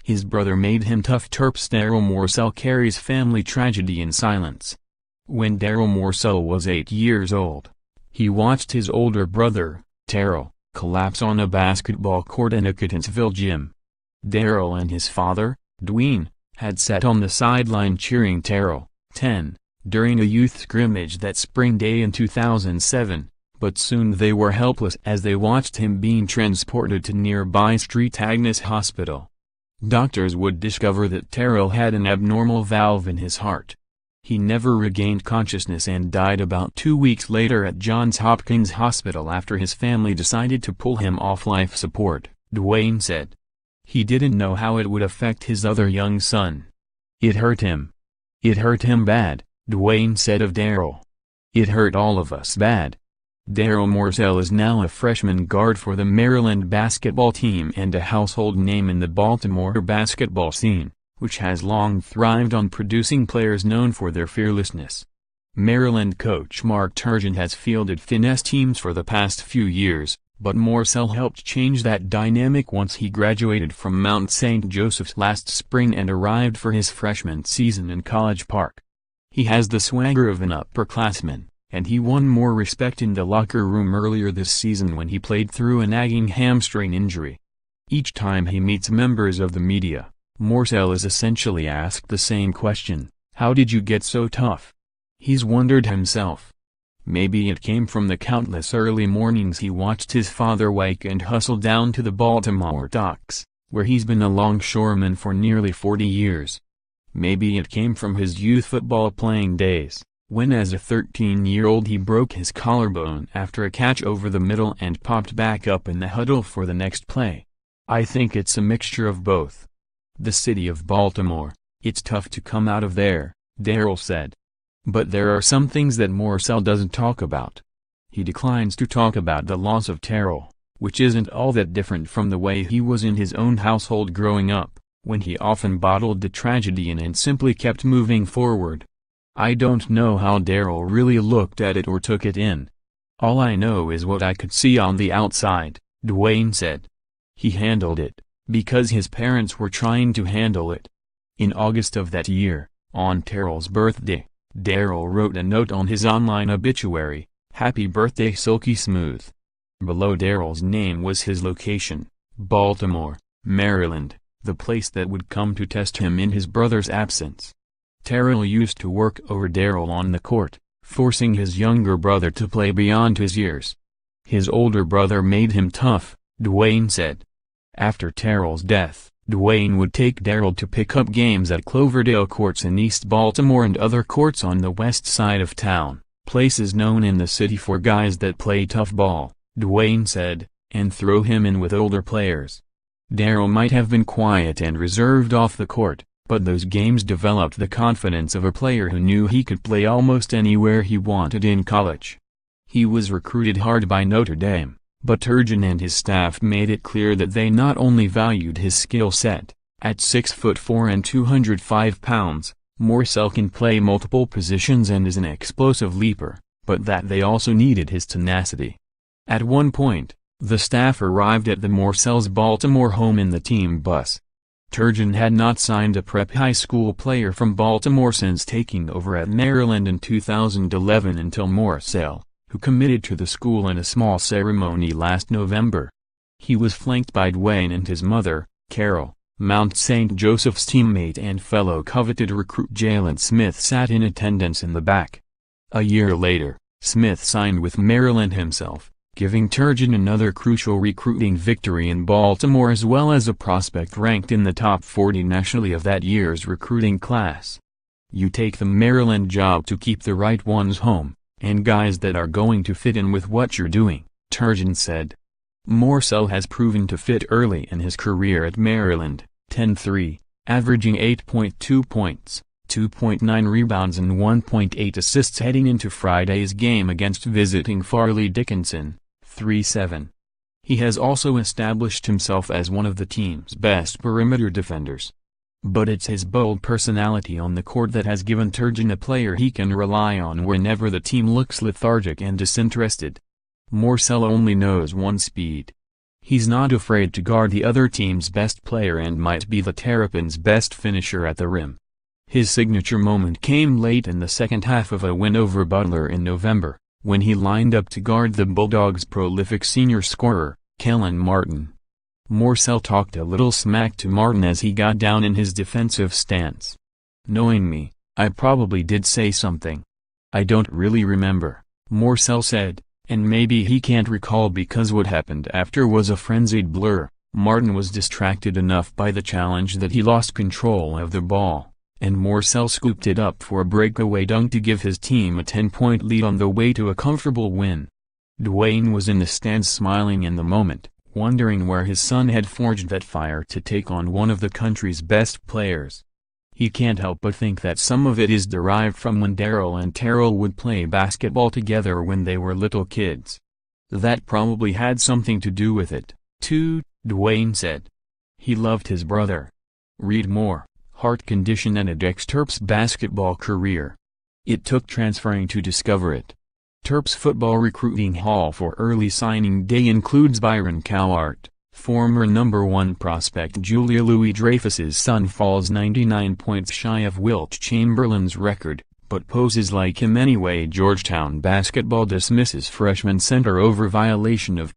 His brother made him tough. Terps Darryl Morsell carries family tragedy in silence. When Darryl Morsell was 8 years old, he watched his older brother, Terrell, collapse on a basketball court in a Catonsville gym. Darryl and his father, Duane, had sat on the sideline cheering Terrell, 10, during a youth scrimmage that spring day in 2007, but soon they were helpless as they watched him being transported to nearby street Agnes Hospital. Doctors would discover that Terrell had an abnormal valve in his heart. He never regained consciousness and died about 2 weeks later at Johns Hopkins Hospital after his family decided to pull him off life support, Duane said. He didn't know how it would affect his other young son. It hurt him. It hurt him bad, Duane said of Darryl. It hurt all of us bad. Darryl Morsell is now a freshman guard for the Maryland basketball team and a household name in the Baltimore basketball scene, which has long thrived on producing players known for their fearlessness. Maryland coach Mark Turgeon has fielded finesse teams for the past few years, but Morsell helped change that dynamic once he graduated from Mount St. Joseph's last spring and arrived for his freshman season in College Park. He has the swagger of an upperclassman, and he won more respect in the locker room earlier this season when he played through a nagging hamstring injury. Each time he meets members of the media, Morsell is essentially asked the same question: how did you get so tough? He's wondered himself. Maybe it came from the countless early mornings he watched his father wake and hustle down to the Baltimore docks, where he's been a longshoreman for nearly 40 years. Maybe it came from his youth football playing days, when as a 13-year-old he broke his collarbone after a catch over the middle and popped back up in the huddle for the next play. I think it's a mixture of both. The city of Baltimore, it's tough to come out of there, Darryl said. But there are some things that Morsell doesn't talk about. He declines to talk about the loss of Terrell, which isn't all that different from the way he was in his own household growing up, when he often bottled the tragedy in and simply kept moving forward. I don't know how Darryl really looked at it or took it in. All I know is what I could see on the outside, Duane said. He handled it, because his parents were trying to handle it. In August of that year, on Terrell's birthday, Darryl wrote a note on his online obituary, "Happy birthday Silky Smooth." Below Darryl's name was his location, Baltimore, Maryland, the place that would come to test him in his brother's absence. Terrell used to work over Darryl on the court, forcing his younger brother to play beyond his years. His older brother made him tough, Duane said. After Terrell's death, Duane would take Darryl to pick up games at Cloverdale Courts in East Baltimore and other courts on the west side of town, places known in the city for guys that play tough ball, Duane said, and throw him in with older players. Darryl might have been quiet and reserved off the court, but those games developed the confidence of a player who knew he could play almost anywhere he wanted in college. He was recruited hard by Notre Dame, but Turgeon and his staff made it clear that they not only valued his skill set. At 6'4" and 205 pounds, Morsell can play multiple positions and is an explosive leaper, but that they also needed his tenacity. At one point, the staff arrived at the Morsell's Baltimore home in the team bus. Turgeon had not signed a prep high school player from Baltimore since taking over at Maryland in 2011 until Morsell, who committed to the school in a small ceremony last November. He was flanked by Duane and his mother, Carol. Mount St. Joseph's teammate and fellow coveted recruit Jalen Smith sat in attendance in the back. A year later, Smith signed with Maryland himself, giving Turgeon another crucial recruiting victory in Baltimore as well as a prospect ranked in the top 40 nationally of that year's recruiting class. You take the Maryland job to keep the right ones home, and guys that are going to fit in with what you're doing, Turgeon said. Morsell has proven to fit early in his career at Maryland, 10-3, averaging 8.2 points, 2.9 rebounds and 1.8 assists heading into Friday's game against visiting Farley Dickinson, 3-7. He has also established himself as one of the team's best perimeter defenders. But it's his bold personality on the court that has given Turgeon a player he can rely on whenever the team looks lethargic and disinterested. Morsell only knows one speed. He's not afraid to guard the other team's best player and might be the Terrapins' best finisher at the rim. His signature moment came late in the second half of a win over Butler in November, when he lined up to guard the Bulldogs' prolific senior scorer, Kellen Martin. Morsell talked a little smack to Martin as he got down in his defensive stance. "Knowing me, I probably did say something. I don't really remember," Morsell said, and maybe he can't recall because what happened after was a frenzied blur. Martin was distracted enough by the challenge that he lost control of the ball, and Morsell scooped it up for a breakaway dunk to give his team a 10-point lead on the way to a comfortable win. Duane was in the stands smiling in the moment, wondering where his son had forged that fire to take on one of the country's best players. He can't help but think that some of it is derived from when Darryl and Terrell would play basketball together when they were little kids. That probably had something to do with it, too, Duane said. He loved his brother. Read more: heart condition and addicts Terps basketball career. It took transferring to discover it. Terps football recruiting haul for early signing day includes Byron Cowart, former #1 prospect Julia Louis-Dreyfus's son falls 99 points shy of Wilt Chamberlain's record, but poses like him anyway. Georgetown basketball dismisses freshman center over violation of